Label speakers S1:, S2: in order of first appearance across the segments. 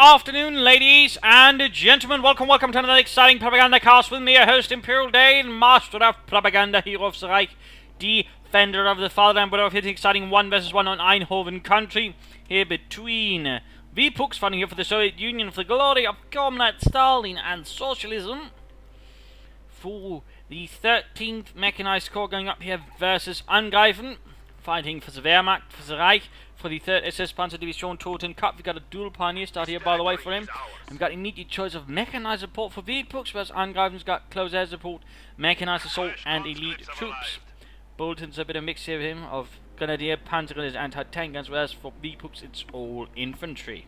S1: afternoon, ladies and gentlemen. Welcome to another exciting Propagandacast with me, your host, Imperial Dane, Master of Propaganda, Hero of the Reich, Defender of the Fatherland, but of hitting exciting 1 versus 1 on Eindhoven country, here between Vipuks, fighting here for the Soviet Union, for the glory of Comrade Stalin and socialism, for the 13th Mechanized Corps going up here versus Angreifen, fighting for the Wehrmacht, for the Reich, for the 3rd SS Panzer Division Toten Cup. We've got a dual pioneer start here, by the way, for him. And we've got immediate choice of mechanized support for Vipuks, whereas Angreifen's got close air support, mechanized assault, and elite troops. Bolton's a bit of mix here with him of Grenadier, Panzer Grenadiers, anti-tank guns, whereas for Vipuks it's all infantry.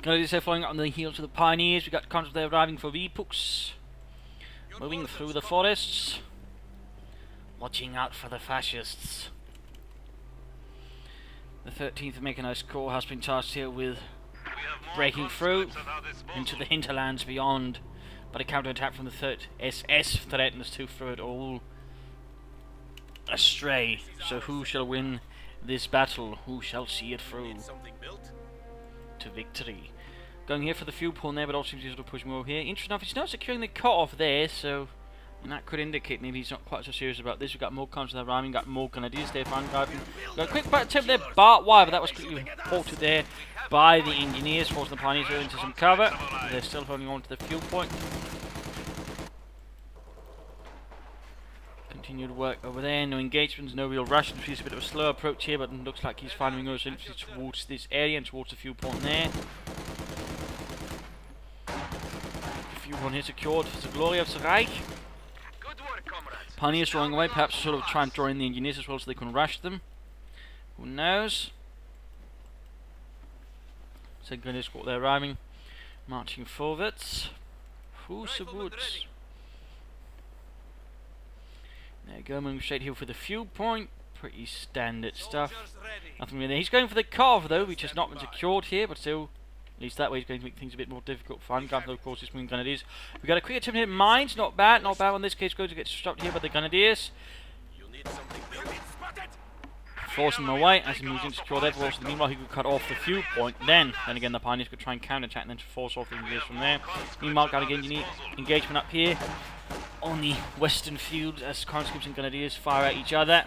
S1: Grenadiers are following up on the heels of the pioneers. We've got convoys there arriving for Vipuks. Moving through the forests. Watching out for the fascists. The 13th Mechanized Corps has been tasked here with breaking through into the hinterlands beyond, but a counterattack from the 3rd SS threatens to throw it all astray. So who shall win this battle? Who shall see it through to victory? Going here for the fuel pull there, but also seems to push more here. Interesting enough, he's not securing the cut-off there, so and that could indicate maybe he's not quite so serious about this. We've got more convoys there arriving, got more Grenadiers there for Angreifen. Got a quick back attempt there, barbed wire, but that was quickly halted there by the engineers, forcing the pioneers into some cover. They're still holding on to the fuel point. Continued work over there, no engagements, no real rush. He's a bit of a slow approach here, but it looks like he's finding those infantry towards this area and towards the fuel point there. The fuel point here secured for the glory of the Reich. Pioneers drawing away, perhaps sort of try and draw in the engineers as well so they can rush them. Who knows? Second Grenadier Squad there arriving, marching forwards. Who supports? There you go, moving straight here for the fuel point. Pretty standard stuff. Nothing really there. He's going for the carve though, which has not been secured here, but still, at least that way he's going to make things a bit more difficult for Angreifen, of course, this moving Grenadiers. We've got a quick attempt here, mines, not bad in this case, going to get stopped here by the Grenadiers. Forcing them away as he moves in to secure their forces. Meanwhile, he could cut off the fuel point. Then again, the Pioneers could try and counter-attack and then to force off the Engineers from there. Meanwhile, got again, you need engagement up here on the western field as conscripts and Grenadiers fire at each other.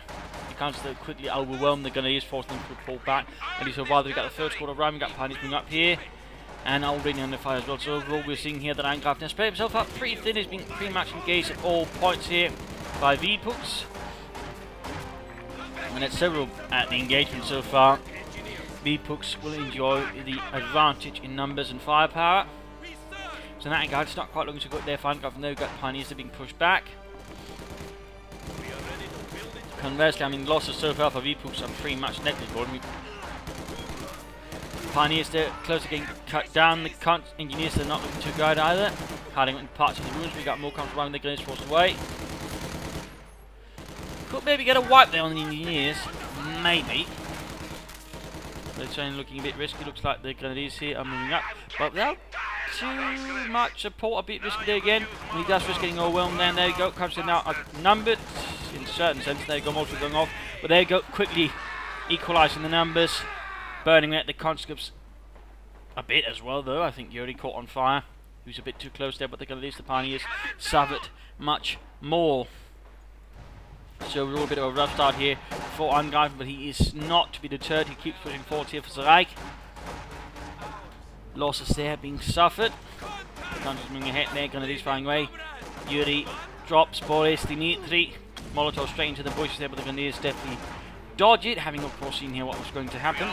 S1: The conscripts quickly overwhelm the Grenadiers, forcing them to pull back. And so rather, we've got the 3rd squad of Rhine, we've got Pioneers moving up here. And already under fire as well. So overall, we're seeing here that Angreifen has played himself up pretty thin. He's been pretty much engaged at all points here by Vipuks. And it's several at the engagement so far. Vipuks will enjoy the advantage in numbers and firepower. So in that regard, it's not quite looking so good there for Angreifen. They've got Pioneers that are being pushed back. Conversely, I mean, losses so far for Vipuks are pretty much negligible. Pioneers there, close to getting cut down. The engineers are not looking too good either. Hiding in parts of the ruins. We've got more convoys around the Grenadiers forced away. Could maybe get a wipe there on the engineers. Maybe. They're trying looking a bit risky. Looks like the Grenadiers here are moving up. But without too much support, a bit risky there again. And he does risk getting overwhelmed there. And there you go. Comes in now outnumbered in a certain sense. There you go, most going off. But there you go, quickly equalising the numbers. Burning at the conscripts a bit as well, though. I think Yuri caught on fire. He was a bit too close there, but they're going to leave the Pioneers suffered much more. So we're all a bit of a rough start here for Angreifen, but he is not to be deterred. He keeps pushing forward here for the Reich. Losses there being suffered. The country's moving ahead there, Grenadiers firing away. Yuri drops Boris, Dimitri. Molotov straight into the bushes there, but the Grenadiers definitely dodge it, having of course seen here what was going to happen.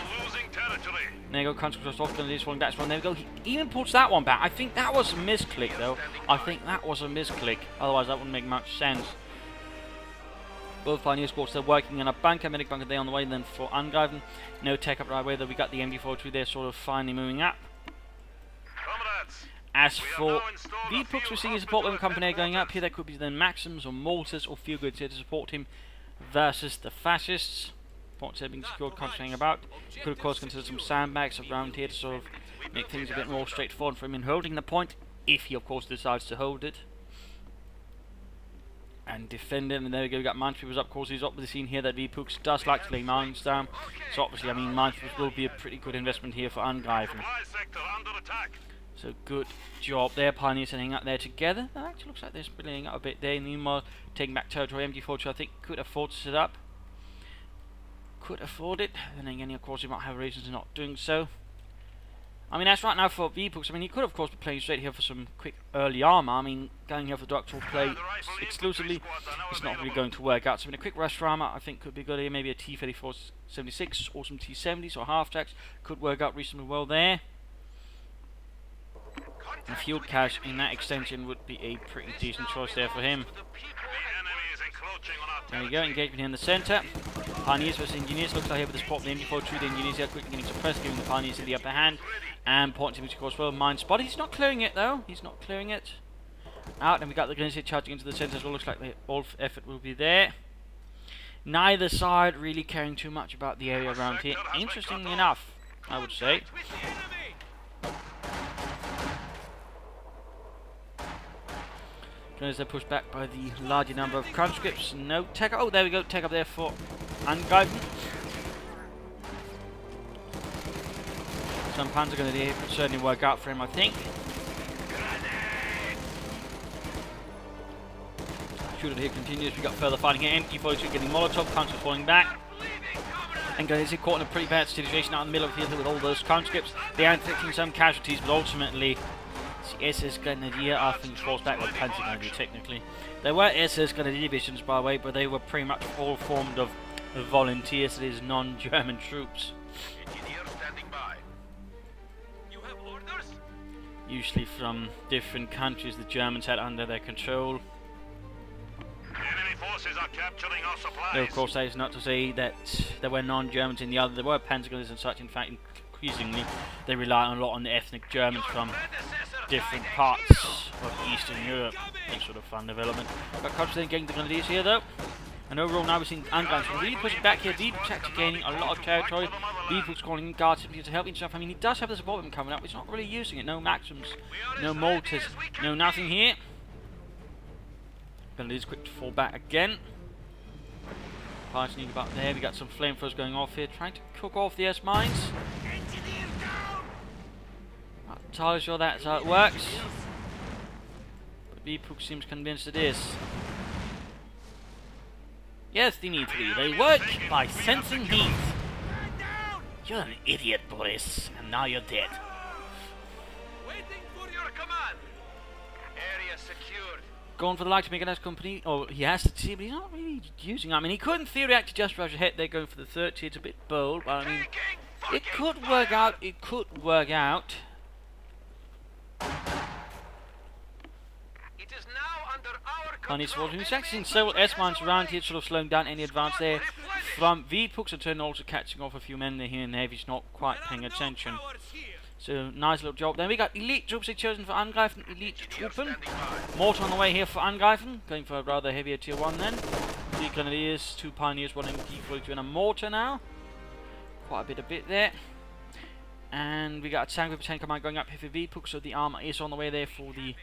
S1: There you go, conscripts off, Grenadiers falling back. There we go, he even puts that one back. I think that was a misclick though. Otherwise that wouldn't make much sense. Both Pioneer squads, they're working in a bunker, medic bunker there on the way. Then for Angreifen, no tech up right away though. We got the MG42 there sort of finally moving up. As for Vipuks, we're seeing his support weapon company going up here. There could be then Maxims or Mortars or field goods here to support him versus the fascists. Points here being secured, concentrating about. Could of course consider some sandbags around here to sort of make things a bit more straightforward for him in holding the point, if he of course decides to hold it. and defend it. And there we go, we got minesweepers up. Of course, he's up with the scene here that Vipuks does like to lay mines down. So obviously, I mean, minesweepers will be a pretty good investment here for Angreifen. So good job there, Pioneers hanging out there together. That actually looks like they're splitting out a bit there. Meanwhile, taking back territory, MG42 I think could afford to set up. Could afford it. And then again, of course, he might have reasons for not doing so. I mean, that's right now for Vipuks. I mean, he could, of course, be playing straight here for some quick early armor. I mean, going here for the actual play exclusively is not really going to work out. So, I mean, a quick rush for armor, I think, could be good here. Maybe a T-34-76 or some T-70s or half-tracks could work out reasonably well there. And fuel cache in that extension would be a pretty decent choice there for him. There we go, engagement here in the centre. Pioneers versus Engineers. Looks like here with the support from the MG42, the Engineers here quickly getting suppressed, giving the Pioneers the upper hand. And pointing to course well. Mine spotted. He's not clearing it though. He's not clearing it. Out, and we got the Grenadiers here charging into the centre as well. Looks like the all effort will be there. Neither side really caring too much about the area around here. Interestingly enough, I would say. As they're pushed back by the larger number of conscripts. No tech. Oh, there we go. Tech up there for Angreifen. Some Panzer Grenadier could certainly work out for him, I think. Shooter here continues. We got further fighting here. MG42 getting Molotov. Panzer falling back. And Grenadiers caught in a pretty bad situation out in the middle of the field here with all those conscripts. They are inflicting some casualties, but ultimately. SS Grenadier, I think, falls back with Panzer Grenadier technically. There were SS Grenadier divisions, by the way, but they were pretty much all formed of volunteers, that is, non-German troops.
S2: You have orders?
S1: Usually from different countries the Germans had under their control.
S2: Enemy forces are capturing our supplies.
S1: Though, of course, that is not to say that there were non-Germans in the other. There were Panzer Grenadiers and such. In fact, increasingly, they rely a lot on the ethnic Germans from different parts of Eastern Europe. Any sort of fun development. Got Coach then getting the Grenadiers here though. And overall now we're seeing Angreifen really pushing back here. Vipuks actually gaining a lot of territory. Vipuks calling in guards to help himself. I mean, he does have the support of him coming up. He's not really using it. No Maxims, no mortars, no nothing here. Grenadiers quick to fall back again. Parting about there. We got some flamethrowers going off here, trying to cook off the S-mines. Not entirely sure that's how it works. But Vipuks seems convinced it is. Yes, they need to be. They work by sensing heat. You're an idiot, Boris, and now you're dead.
S2: Waiting for your command. Area secured.
S1: Going for the light to make a nice company. Oh, he has to see, but he's not really using it. I mean, he could in theory actually just rush ahead. They're going for the 30. It's a bit bold, but I mean, it could work out. It could work out.
S2: It is now under our
S1: And he's
S2: control.
S1: seeing several S-mines around here, sort of slowing down any advance there from Vipuks, and turn also catching off a few men here and there if he's not quite paying attention. So, nice little job there. We got elite troops here chosen for Angreifen, elite Truppen. Mortar on the way here for Angreifen, going for a rather heavier tier 1 then. 3 Grenadiers, 2 Pioneers, 1 MG42 and a mortar now. Quite a bit there. And we got a tank with 10 command going up here for Vipuks, so the armor is on the way there for the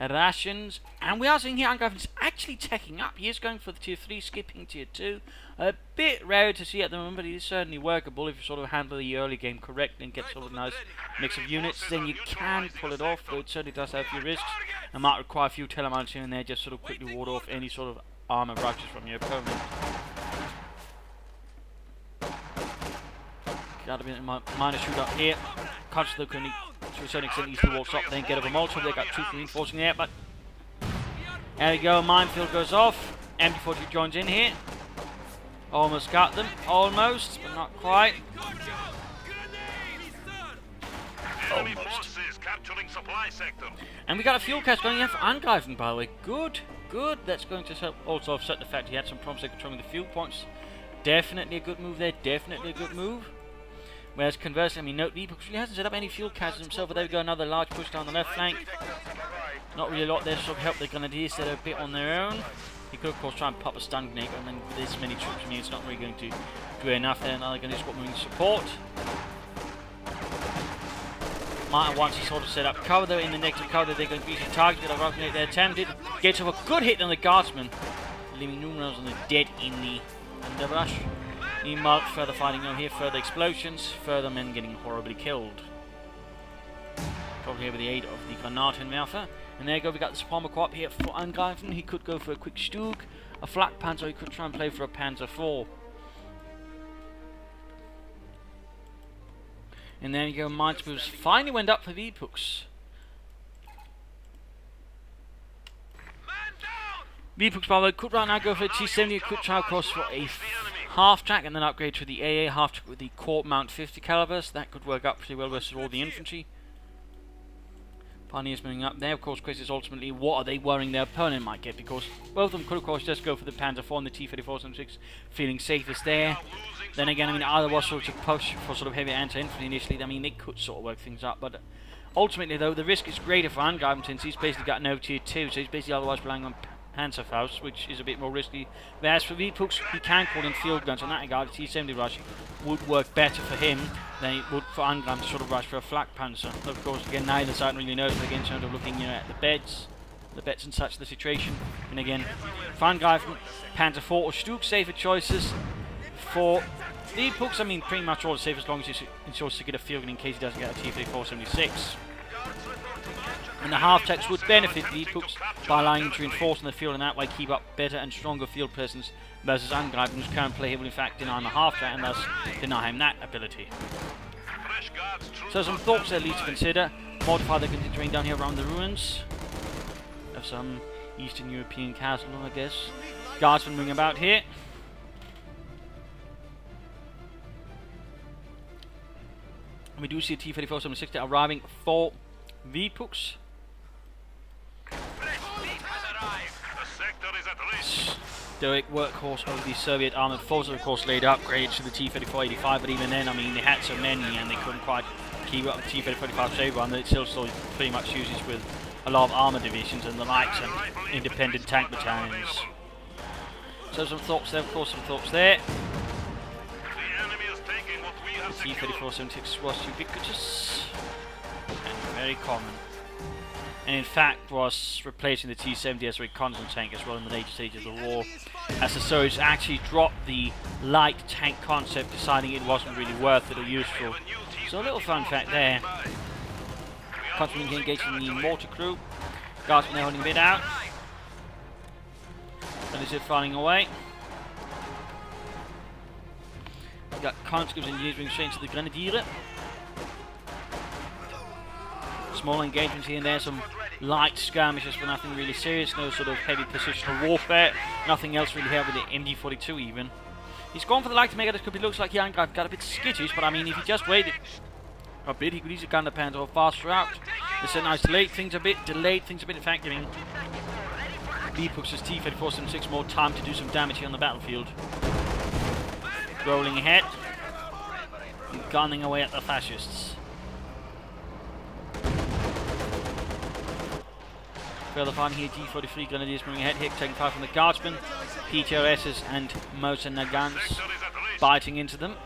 S1: rations. And we are seeing here Angreifen is actually teching up. He is going for the tier 3, skipping tier 2. A bit rare to see at the moment, but it is certainly workable if you sort of handle the early game correctly and get sort of a nice mix of units. Then you can pull it off, though it certainly does have a few risks. And might require a few telemines here and there, just sort of quickly ward off any sort of armor rushes from your opponent. Got a bit of minor shootout here. Conscious though can to a certain extent easily walks up, then get over Molotov. They got troops reinforcing there, but there we go. Minefield goes off. MG42 joins in here. Almost got them, almost, but not quite. Almost. And we got a fuel cache going in for Angreifen, by the way. Good, good. That's going to help also offset the fact he had some problems controlling the fuel points. Definitely a good move there. Definitely a good move. Whereas conversely, I mean, note Vipuks really hasn't set up any fuel caches himself, but there we go, another large push down the left flank. Not really a lot there to sort of help the Grenadiers that are a bit on their own. He could, of course, try and pop a stun grenade, and then with this many troops, I mean, it's not really going to do enough there. Another Grenadier squad moving support. Martin wants to sort of set up cover. They're in the negative cover. They're going to be targeted. They're attempted. Gets off a good hit on the guardsman, leaving numerous on the dead in the underbrush. Meanwhile, further fighting over here, further explosions, further men getting horribly killed. Probably here with the aid of the Granatenwerfer. And there you go, we got the bomber co-op here for Angreifen. He could go for a quick Stug, a flak Panzer, he could try and play for a Panzer IV. And there you go, Mines moves finally went up for Vipuks. Vipuks, by the way, could right now go for a T-70, could try across for a half track and then upgrade to the AA half track with the Court Mount 50 calibers. That could work out pretty well versus all the infantry. Pioneers moving up there. Of course, question is ultimately what are they worrying their opponent might get, because both of them could of course just go for the Panzer IV and the T-34-76, feeling safest there. Then again, I mean, either was sort of push for sort of heavy anti-infantry initially. I mean, they could sort of work things up, but ultimately though, the risk is greater for Angreifen since he's basically got no tier 2, so he's basically otherwise relying on Panzerfaust, which is a bit more risky. Whereas for Vipuks, he can call in field guns. On that regard, the T-70 rush would work better for him than it would for Angreifen to sort of rush for a flak Panzer. Of course, again, neither side really knows, but again, in terms of looking, you know, at the bets and such, the situation. And again, for Angreifen, Panzer IV or Stug, safer choices. For Vipuks, I mean, pretty much all the safe as long as he ensures to get a field gun in case he doesn't get a T-34-76. And the half-techs would benefit Vipuks by allowing him to reinforce in the field and that way keep up better and stronger field presence versus Angreifen, whose current play will in fact deny him a half-track and thus deny him that ability. So some thoughts there at least to consider. Modify the continuing down here around the ruins of some Eastern European castle, I guess. Guardsmen moving about here. And we do see a T-34-76 arriving for Vipuks. Stoic workhorse of the Soviet armoured forces, of course, laid upgrades to the T-34-85, but even then, I mean, they had so many and they couldn't quite keep up the T-34-85 Sabre, and it still pretty much uses with a lot of armour divisions and the likes and independent tank battalions. So some thoughts there, of course, some thoughts there. The T-34-76 was ubiquitous and very common, and in fact was replacing the T-70 as a reconnaissance tank as well in the later stages of the war, as the Soviets actually dropped the light tank concept, deciding it wasn't really worth it or useful. So a little fun fact there. Constantly engaging the mortar crew. Guardsmen there holding a bit out. And is it firing away? We've got conscripts and engineers being straight into the Grenadier. Small engagements here and there, some light skirmishes, but nothing really serious, no sort of heavy positional warfare, nothing else really here with the MD-42 even. He's gone for the light to make it as quickly looks like Jan got a bit skittish, but I mean, if he just waited a bit, he could easily gun the Panzer faster out. It's a nice delayed things a bit, in fact, giving Vipuks' T-34-76 more time to do some damage here on the battlefield. Rolling ahead, and gunning away at the fascists. Further fighting here, G43 Grenadiers moving ahead here, taking fire from the Guardsmen, PTRSs and Mosin guns biting into them.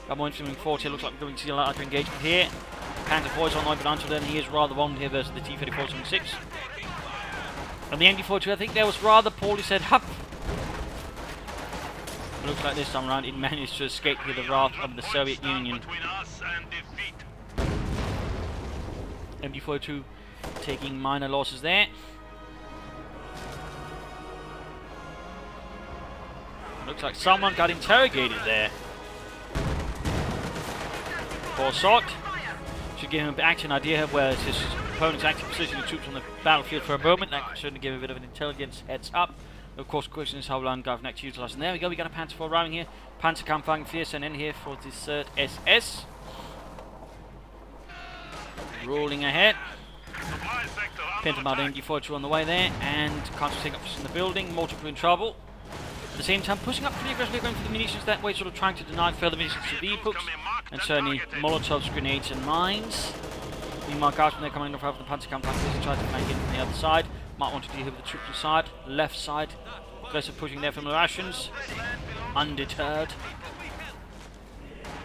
S1: Got more infantry moving forward here, looks like we're going to see a larger engagement here. Panzer IV is online, but until then he is rather wrong here versus the T-34-76. And the MD-42, I think there was rather poorly set up. It looks like this time around it managed to escape here the wrath of the Soviet Union. MD-42 taking minor losses there. Looks like someone got interrogated there. Poor sort. Should give him actually an idea of where his opponent's active position the troops on the battlefield for a moment. That could certainly give a bit of an intelligence heads up. Of course, the question is how will Angreifen actually utilise. And there we go, we got a Panzer IV arriving here. Panzerkampf fighting fierce and in here for the 3rd SS. Rolling ahead. Pentamard MD-42 on the way there, and concentrating up in the building, mortar crew in trouble. At the same time, pushing up pretty aggressively, going for the munitions that way, sort of trying to deny further munitions to Vipuks, and certainly Molotovs, grenades, and mines. Meanwhile, Guardsmen they're coming off of the Panzerkampf and trying to flank in from the other side. Might want to deal with the troops inside, left side. Aggressive pushing there from the Russians, undeterred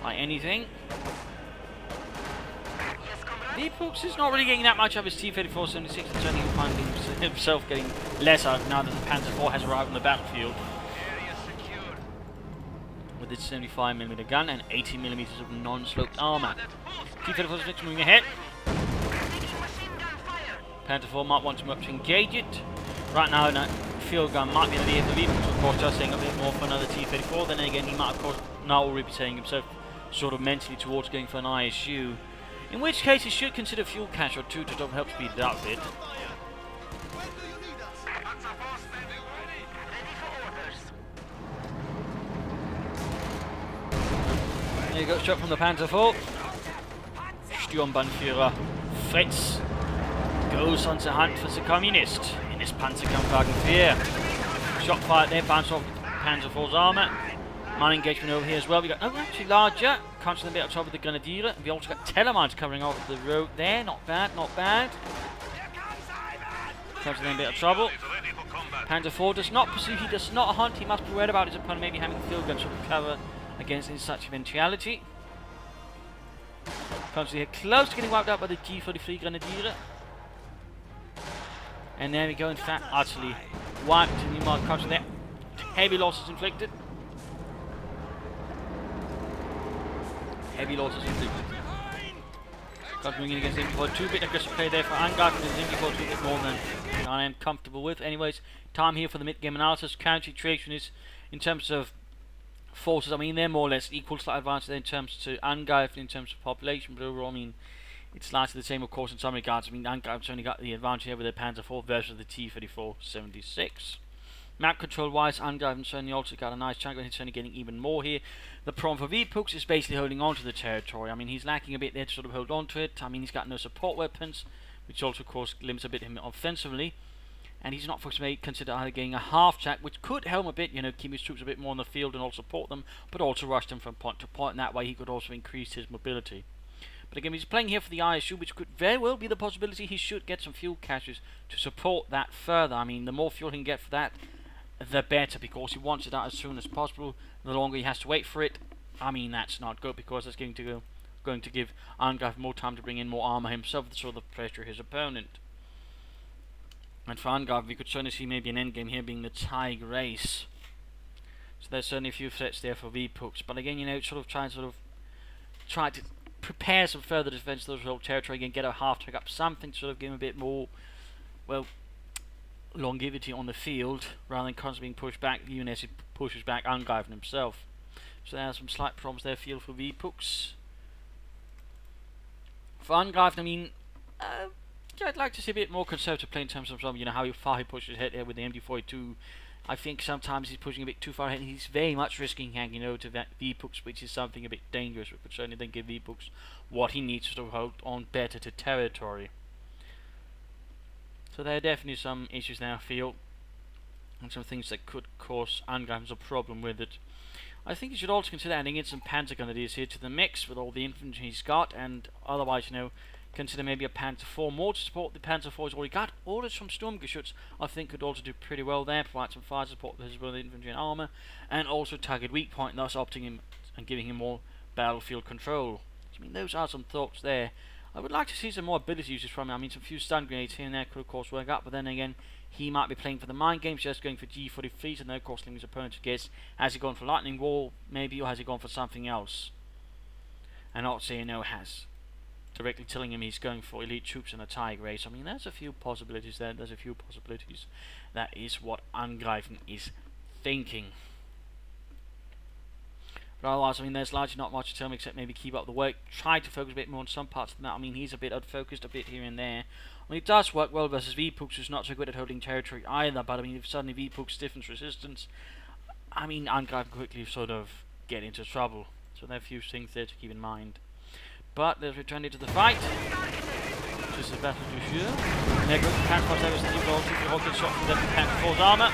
S1: by anything. Vipuks is not really getting that much of his T-34-76 and certainly finding himself getting lesser now that the Panzer IV has arrived on the battlefield. With its 75mm gun and 80mm of non-sloped armour. T-34-76 moving ahead. Panzer IV might want to move up to engage it. Right now, a field gun might be an idea for Vipuks, of course, just saying a bit more for another T-34. Then again, he might, of course, now already be saying himself sort of mentally towards going for an ISU. In which case, he should consider fuel cache or two to sort of help speed it up a bit. There you go, shot from the Panzer IV. Sturmbannführer Fritz goes on the hunt for the communist in his Panzerkampfwagen 4. Shot fired there, bounced off Panzer IV's armour. Mine engagement over here as well. We got actually larger. Constantly a bit on top of the Grenadier. We also got Telemines covering off the road there. Not bad, not bad. Constantly a bit of trouble. Panzer IV does not pursue, he does not hunt. He must be worried about his opponent maybe having a field gun to cover against in such eventuality. Constantly here close to getting wiped out by the G43 Grenadier. And there we go, in fact, utterly wiped. And you might constantly there. Heavy losses inflicted. Heavy losses inflicted. Moving in against the MG42, bit aggressive play there for Angreifen, and the MG42 a bit more than I am comfortable with. Anyways, time here for the mid-game analysis. Current situation is, in terms of forces, I mean, they're more or less equal, slight advantage there in terms to Angreifen, in terms of population, but overall, I mean, it's largely the same, of course, in some regards. I mean, Angreifen's only got the advantage here with the Panzer IV versus the T-34-76. Map control-wise, Angreifen certainly also got a nice chunk, and he's certainly getting even more here. The problem for Vipuks is basically holding on to the territory. I mean, he's lacking a bit there to sort of hold on to it. I mean, he's got no support weapons, which also, of course, limits a bit him offensively. And he's not, for example, considered either getting a half-track, which could help him a bit, you know, keep his troops a bit more on the field and also support them, but also rush them from point to point, and that way he could also increase his mobility. But again, he's playing here for the ISU, which could very well be the possibility he should get some fuel caches to support that further. I mean, the more fuel he can get for that, the better, because he wants it out as soon as possible. The longer he has to wait for it, I mean, that's not good, because that's going to give Angreifen more time to bring in more armor himself to sort of pressure his opponent. And for Angreifen, we could certainly see maybe an endgame here being the Tiger race. So there's certainly a few threats there for Vipuks. But again, you know, try to prepare some further defense to those territory again, get a half-track up, something to sort of give him a bit more, well, longevity on the field, rather than constantly being pushed back, even as he pushes back Angreifen himself. So there are some slight problems there field for Vipuks. For Angreifen, I mean, yeah, I'd like to see a bit more conservative play in terms of you know, how far he pushes ahead here with the MG42. I think sometimes he's pushing a bit too far ahead, and he's very much risking hanging over to Vipuks, which is something a bit dangerous. We could certainly then give Vipuks what he needs to sort of hold on better to territory. So there are definitely some issues there, I feel, and some things that could cause Angreifen's a problem with it. I think you should also consider adding in some Panzer Grenadiers here to the mix with all the infantry he's got, and otherwise, you know, consider maybe a Panzer IV more to support the Panzer IV he's already got. Orders from Sturmgeschütz, I think, could also do pretty well there, provide some fire support for his infantry and armour, and also target weak point, thus opting him and giving him more battlefield control. I mean, those are some thoughts there. I would like to see some more ability uses from him. I mean, some few stun grenades here and there could, of course, work out, but then again, he might be playing for the mind games, just going for G43s, and then, of course, leaving his opponent to guess, has he gone for Lightning Wall, maybe, or has he gone for something else? And not saying no, has directly telling him he's going for elite troops in a Tiger race. I mean, there's a few possibilities there. There's a few possibilities. That is what Angreifen is thinking. But otherwise, I mean, there's largely not much to tell him except maybe keep up the work. Try to focus a bit more on some parts of the map. I mean, he's a bit unfocused, a bit here and there. I mean, it does work well versus Vipuks, who's not so good at holding territory either. But I mean, if suddenly Vipuks stiffens resistance, I mean, Angreifen quickly sort of get into trouble. So there are a few things there to keep in mind. But let's return to the fight. This is battle du jour. There goes the Panzer IV, there was the new goal, the rocket shot from the Panzer IV's armour.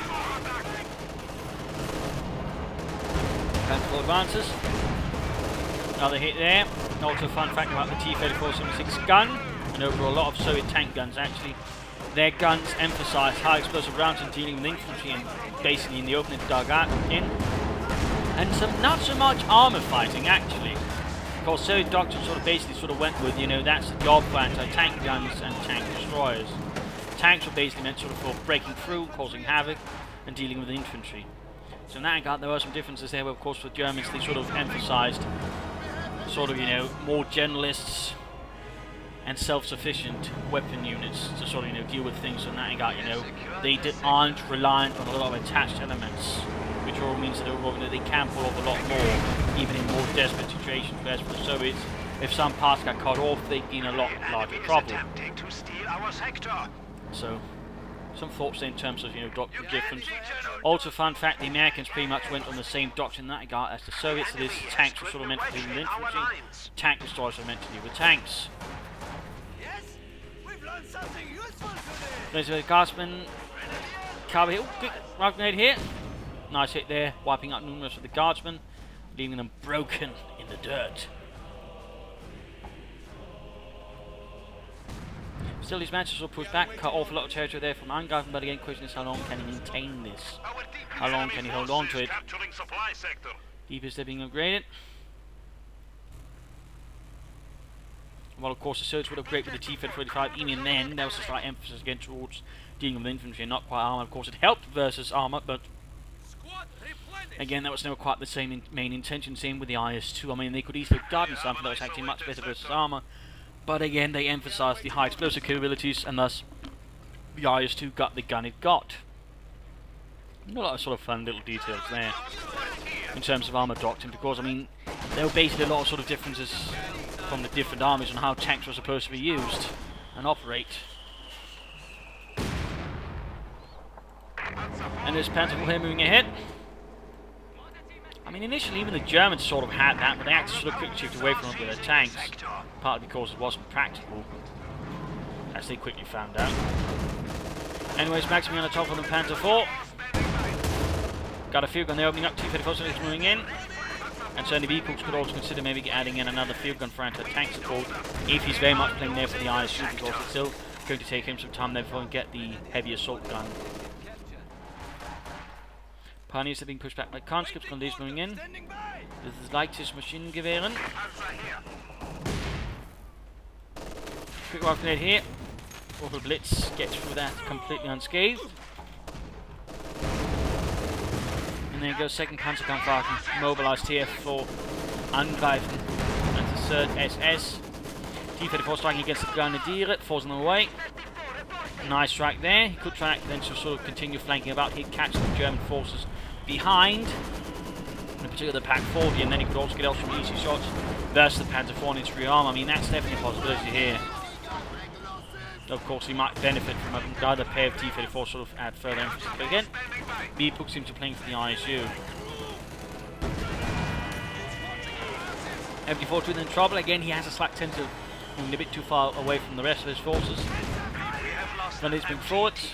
S1: Panzer IV advances. Another hit there. Also a fun fact about the T-34-76 gun, and overall a lot of Soviet tank guns actually. Their guns emphasise high explosive rounds in dealing with infantry and basically in the open and dug out in. And some not so much armour fighting actually. course, so Doctor sort of basically sort of went with, you know, that's the job for anti-tank guns and tank destroyers. Tanks were basically meant sort of for breaking through, causing havoc, and dealing with infantry. So in that regard, there were some differences there, but of course for Germans, they sort of emphasized sort of, you know, more generalists and self-sufficient weapon units to sort of, you know, deal with things. So in that regard, you know, they aren't reliant on a lot of attached elements, which all means that overall, you know, they can pull off a lot more, even in more desperate situations. Whereas for the Soviets, if some parts got cut off, they'd be in a lot larger trouble. So, some thoughts in terms of, you know, doctrine difference. Also, fun fact, the Americans pretty much went on the same doctrine in that regard as the Soviets. So, these tanks were sort of meant to deal with infantry, tank destroyers were meant to deal with tanks. There's a guardsman, cover hill, quick round grenade here. Nice hit there, wiping out numerous of the guardsmen, leaving them broken in the dirt. Still, these matches will push back, cut off a lot of territory there from Angreifen, but again, question is how long can he maintain this? How long can he hold on to it? Deepest they're being upgraded. Well, of course, the Surge would upgrade with the T-35, even then, there was a slight emphasis again towards dealing with infantry and not quite armour. Of course, it helped versus armour, but again, that was never quite the same main intention. Same with the IS-2. I mean, they could easily have gotten something that was actually much better versus armour, but again, they emphasised the high explosive capabilities, and thus, the IS-2 got the gun it got. A lot of sort of fun little details there, in terms of armour doctrine, because, I mean, there were basically a lot of sort of differences from the different armies on how tanks were supposed to be used and operate. And there's Panzer here moving ahead. I mean, initially even the Germans sort of had that, but they actually sort of quickly shifted away from it with their tanks, partly because it wasn't practical, as they quickly found out. Anyways, Maximum on the top of the Panzer IV. Got a field gun there opening up, T-34 is moving in. And certainly Vipuks could also consider maybe adding in another field gun for anti-tank support if he's very much playing there for the ISU, because it's still going to take him some time there before he can get the heavy assault gun. Pioneers are being pushed back by conscripts, Condés moving in. This is leichtes Maschinengewehren. Quick rocket grenade here. Orbital Blitz gets through that completely unscathed. And there goes second Panzerkampfwagen, mobilized here for Angreifen. That's the third SS. T-34 striking against the Grenadiere, forcing them away. Nice strike there. He could try then to sort of continue flanking about. He'd catch the German forces behind, in particular the Pack 40, and then he could also get out some easy shots versus the Panzer IV infantry arm. I mean, that's definitely a possibility here. Of course, he might benefit from another pair of T-34 sort of add further emphasis. But again, Vipuks seems to be playing for the ISU. MD-42 in trouble. Again, he has a slight tendency of moving a bit too far away from the rest of his forces. Then he's moving forwards.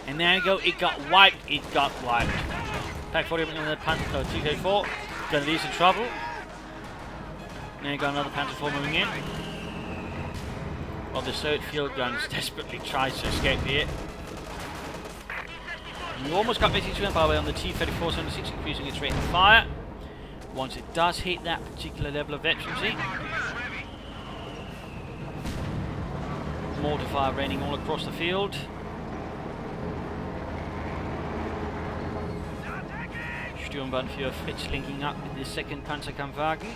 S1: And there you go, it got wiped. It got wiped. Pack 40 opening on the T-34. Grenadiers in trouble. There you go, another Panzer IV moving in. Well, the third field guns desperately tries to escape here. And you almost got basically by the way on the T-34 76, increasing its rate of fire. Once it does hit that particular level of veterancy. Mortar fire raining all across the field. Sturmbannführer Fritz linking up with the second Panzerkampfwagen.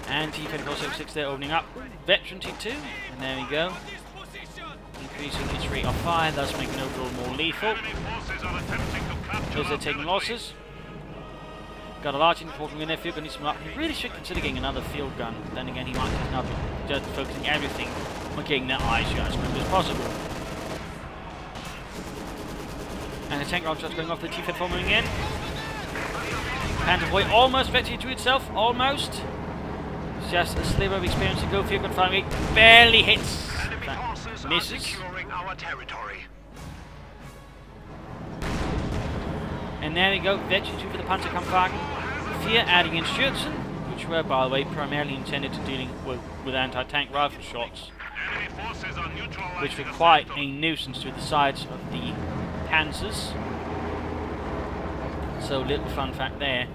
S1: And T-3476 there opening up. Veterancy 2, and there we go. Increasing its rate of fire, thus making overall more lethal. As they're taking losses. Got a large important in their field gun, needs some up. He really should consider getting another field gun. Then again, he might just now be just focusing everything on getting that ISU as quickly as possible. And the tank round shot's going off the T-34 moving in. Panzer IV almost veteran to itself, almost. Just a sliver of experience to go. Field gun firing rate barely hits. Misses. And there we go, veteran 2 for the Panzerkampfwagen. 4 adding in Schürzen, which were, by the way, primarily intended to dealing with anti-tank rifle shots, which were quite a nuisance to the sides of the Panzers. So, little fun fact there.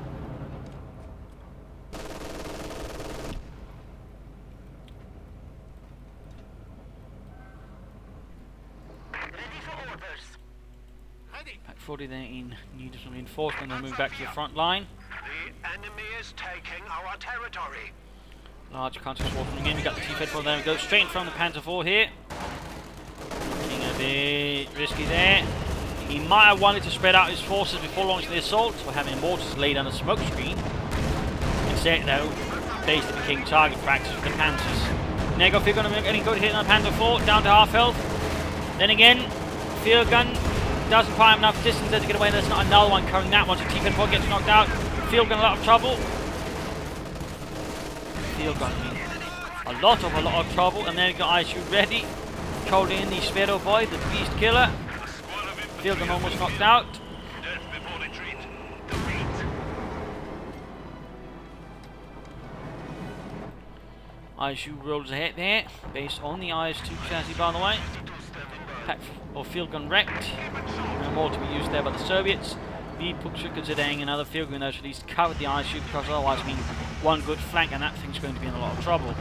S1: Pack 40 there in need of some reinforcement, then move back to the front line.
S2: The enemy is taking our territory.
S1: Large counter squad coming in. We got the T-54 there. We go straight in front of the Panzer IV here. Looking a bit risky there. He might have wanted to spread out his forces before launching the assault, or having mortars laid on a smoke screen. Instead, though, basically became target practice for the Panzers. Nego field gun getting good hit on Panzer IV, down to half health. Then again, field gun doesn't quite have enough distance there to get away. There's not another one covering that once the T-54 gets knocked out. Field gun a lot of trouble. Field gun a lot of trouble. And then we got ISU ready, controlling in the Sphero boy, the beast killer. Field gun almost knocked out.
S2: Death before retreat. Defeat.
S1: ISU rolls ahead there, based on the IS-2 chassis, by the way. Pack or field gun wrecked. No more to be used there by the Soviets. Vipuks are considering another field gun that should at least cover the ISU, because otherwise I mean one good flank and that thing's going to be in a lot of trouble.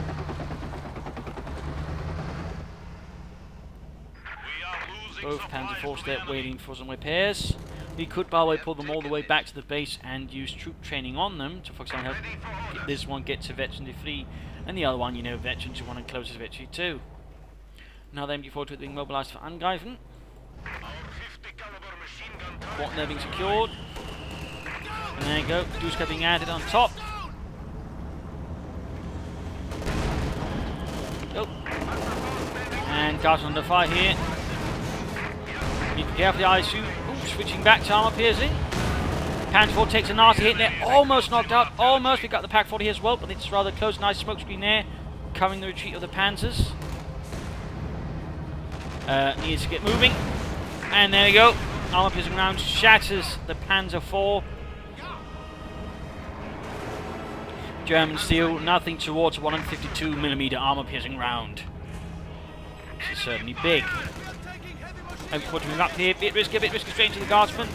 S1: Both Panzer forces there waiting for some repairs. We could, by the way, pull them all the way back to the base and use troop training on them to, for example, help this one get to veteran free, and the other one, you know, veterans who want to close to veteran too. Now the MG42 being mobilized for Angreifen. What they're being secured. And there you go, Duska being added on top. Go. And guards under fire here. Need to be careful the ISU. Ooh, switching back to armor piercing. Panzer IV takes a nasty hit there. Almost knocked out. Almost. We got the Pack 40 here as well, but it's rather close. Nice smoke screen there, covering the retreat of the Panzers. Needs to get moving. And there we go. Armor piercing round shatters the Panzer IV. German steel, nothing towards a 152mm armor piercing round. This is certainly big. Putting him up here, bit risky straight into the guardsman.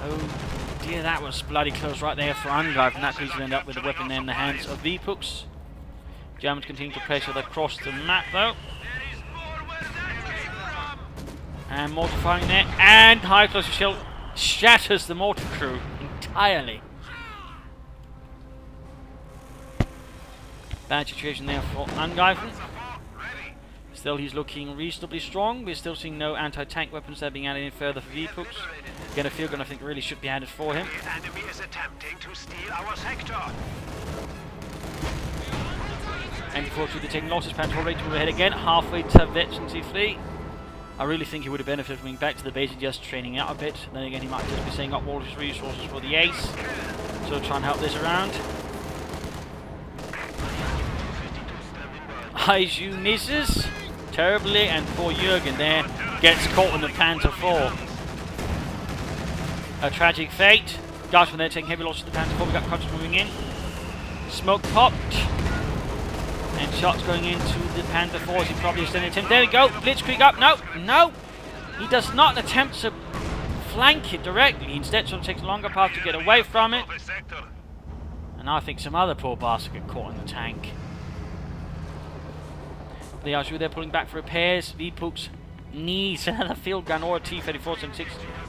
S1: Oh dear, that was bloody close right there for Angreifen. That could easily end up with a weapon there in the hands of Vipuks. Germans continue to pressure across the map though. And mortar firing there, and high explosive shell shatters the mortar crew entirely. Bad situation there for Angreifen. Still, he's looking reasonably strong. We're still seeing no anti-tank weapons there being added in further for Vipuks. Again, a field gun I think really should be added for him.
S2: The enemy is attempting to steal our sector.
S1: And before they're taking losses, Panzer ready to move ahead again, halfway to veterancy fleet. I really think he would have benefited from being back to the base and just training out a bit. Then again, he might just be saving up all his resources for the ace. So try and help this around. ISU misses terribly, and poor Jürgen there gets caught in the Panzer IV. A tragic fate. Guardsmen there taking heavy losses to the Panzer IV. We got Crutch moving in. Smoke popped. And shots going into the Panzer IV as he probably extended him. There we go. Blitzkrieg up. No. No. He does not attempt to flank it directly. He instead sort of takes a longer path to get away from it. And I think some other poor bastard get caught in the tank. They are sure they're pulling back for repairs. Vipuks needs another field gun or a T-34-76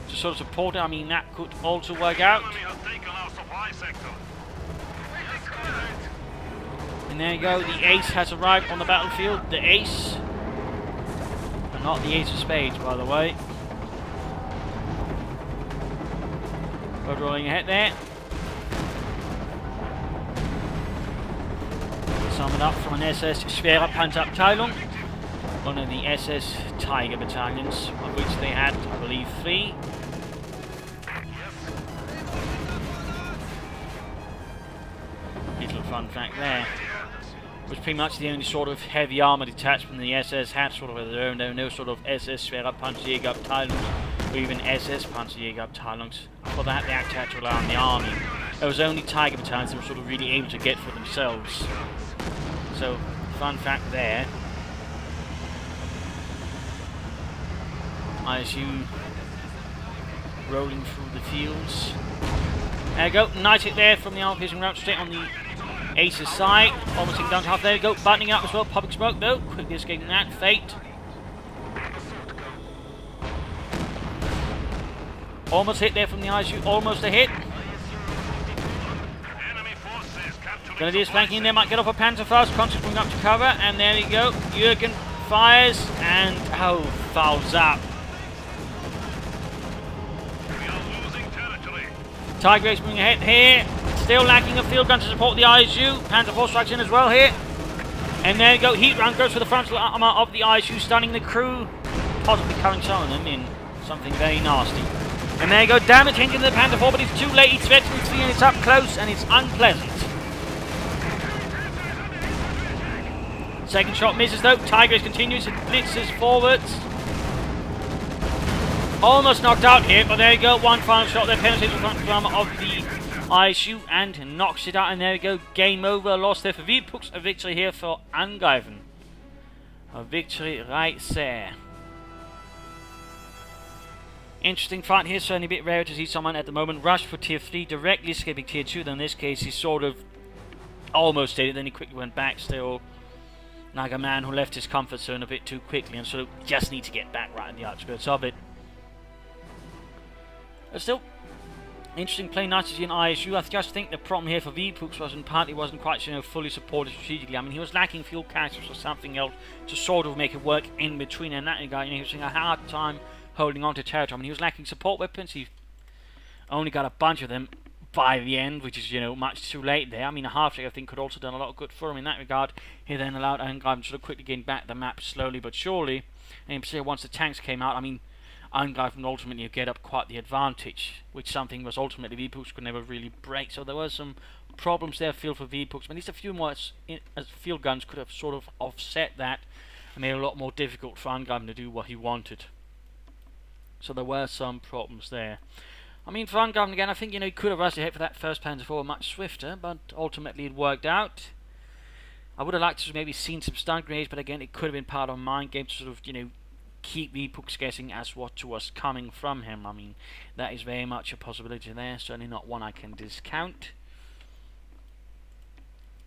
S1: to sort of support it. I mean, that could also work out. And there you go, the ace has arrived on the battlefield. The ace. But not the ace of spades, by the way. Boat rolling ahead there. Sum it up from an SS Schwere Panzerabteilung, one of the SS Tiger battalions, of which they had, I believe, 3. Little fun fact there. It was pretty much the only sort of heavy armour detachment the SS had, sort of of their own. There were no sort of SS Schwere Panzerjägerabteilungen or even SS Panzerjägerabteilungen. For that, they actually had to rely on the army. There was only Tiger battalions they were sort of really able to get for themselves. So, fun fact there. ISU rolling through the fields. There we go, nice hit there from the armor piercing route straight on the Ace's side. Almost down to half. There we go, buttoning up as well. Public smoke though, quickly escaping that. Fate. Almost hit there from the ISU. Almost a hit.
S2: Enemy forces capturing
S1: Grenadiers
S2: supply
S1: flanking in there. Might get off a Panzer first. Constance going up to cover. And there we go. Jürgen fires. And, oh, fouls up.
S2: We are losing territory.
S1: Tiger Ace moving ahead here. Still lacking a field gun to support the ISU. Panzer 4 strikes in as well here. And there you go. Heat round goes for the frontal armor of the ISU, stunning the crew. Possibly cutting some of them in something very nasty. And there you go. Damage into the Panzer 4, but it's too late. It's Veteran 3 and it's up close and it's unpleasant. Second shot misses though. Tiger Ace continues. It blitzes forwards. Almost knocked out here, but there you go. One final shot there. Penetrates the frontal armor of the ISU and knocks it out, and there we go. Game over. Lost there for Vipuks. A victory here for Angreifen. A victory right there. Interesting fight here. Certainly a bit rare to see someone at the moment rush for tier 3, directly escaping tier 2. Though in this case he sort of almost did it, then he quickly went back. Still like a man who left his comfort zone a bit too quickly and sort of just need to get back right in the outskirts of it. But still, interesting play, nice to see an ISU. I just think the problem here for Vipuks wasn't quite fully supported strategically. I mean, he was lacking fuel castles or something else to sort of make it work in between, and that guy, he was having a hard time holding on to territory. I mean, he was lacking support weapons. He only got a bunch of them by the end, which is, much too late there. I mean, a half-track I think could also done a lot of good for him in that regard. He then allowed Angreifen to sort of quickly gain back the map slowly but surely. And in particular, once the tanks came out, I mean, Angreifen ultimately get up quite the advantage, which something was ultimately Vipuks could never really break. So there were some problems there field for Vipuks, but at least a few more field guns could have sort of offset that and made it a lot more difficult for Angreifen to do what he wanted. So there were some problems there. I mean, for Angreifen again, I think he could have rushed ahead for that first Panzer 4 much swifter, but ultimately it worked out. I would have liked to have maybe seen some stun grenades, but again, it could have been part of a mind game to sort of keep Vipuks guessing as what was coming from him. I mean, that is very much a possibility there, certainly not one I can discount.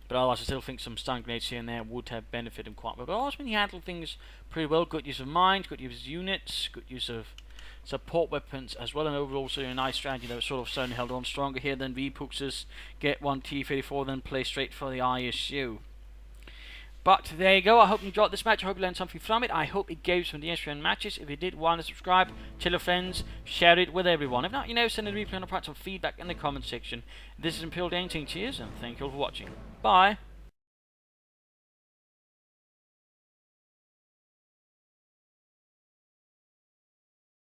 S1: But otherwise, I still think some stun grenades here and there would have benefited him quite well. But ultimately, he handled things pretty well. Good use of mines, good use of units, good use of support weapons as well, and overall so a nice strategy that was sort of certainly held on stronger here than Vipuks' get one T-34 then play straight for the ISU. But there you go. I hope you enjoyed this match. I hope you learned something from it. I hope it gave some interesting matches. If you did, want to subscribe, tell your friends, share it with everyone. If not, send a replay and provide some feedback in the comment section. This is Imperial Dane. Cheers, and thank you all for watching. Bye.